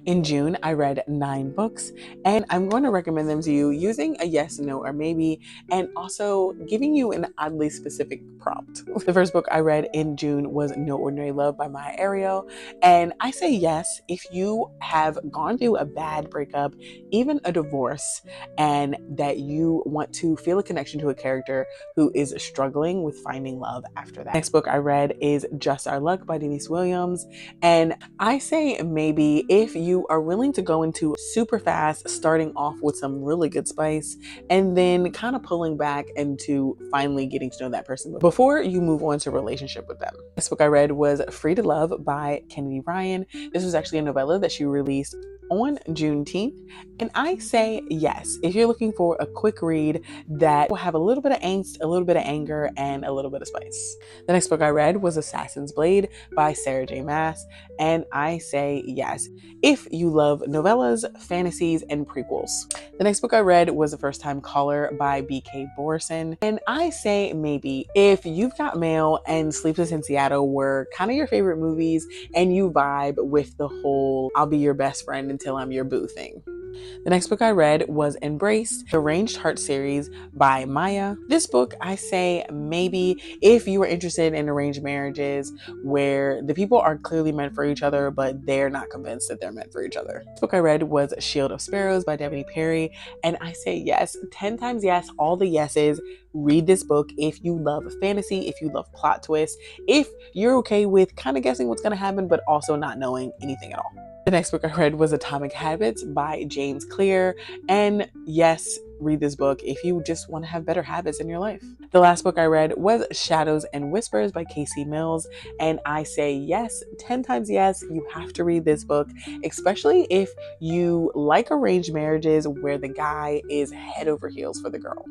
In June, I read 9 books, and I'm going to recommend them to you using a yes, no, or maybe, and also giving you an oddly specific prompt. The first book I read in June was No Ordinary Love by Maya Ariel, and I say yes if you have gone through a bad breakup, even a divorce, and that you want to feel a connection to a character who is struggling with finding love after that. Next book I read is Just Our Luck by Denise Williams, and I say maybe if you are willing to go into super fast, starting off with some really good spice, and then kind of pulling back into finally getting to know that person before you move on to a relationship with them. This book I read was Free to Love by Kennedy Ryan. This was actually a novella that she released on Juneteenth. And I say yes, if you're looking for a quick read that will have a little bit of angst, a little bit of anger, and a little bit of spice. The next book I read was Assassin's Blade by Sarah J. Maas. And I say yes, if you love novellas, fantasies, and prequels. The next book I read was The First Time Caller by B.K. Borison. And I say maybe if You've Got Mail and Sleepless in Seattle were kind of your favorite movies and you vibe with the whole I'll be your best friend until I'm your boo thing. The next book I read was Embraced, the Arranged Heart series by Maya. This book, I say maybe if you are interested in arranged marriages where the people are clearly meant for each other, but they're not convinced that they're meant for each other. This book I read was Shield of Sparrows by Devoney Perry, and I say yes, 10 times yes, all the yeses. Read this book if you love fantasy, if you love plot twists, if you're okay with kind of guessing what's going to happen, but also not knowing anything at all. The next book I read was Atomic Habits by James Clear. And yes, read this book if you just want to have better habits in your life. The last book I read was Shadows and Whispers by Casey Mills. And I say yes, 10 times yes, you have to read this book, especially if you like arranged marriages where the guy is head over heels for the girl.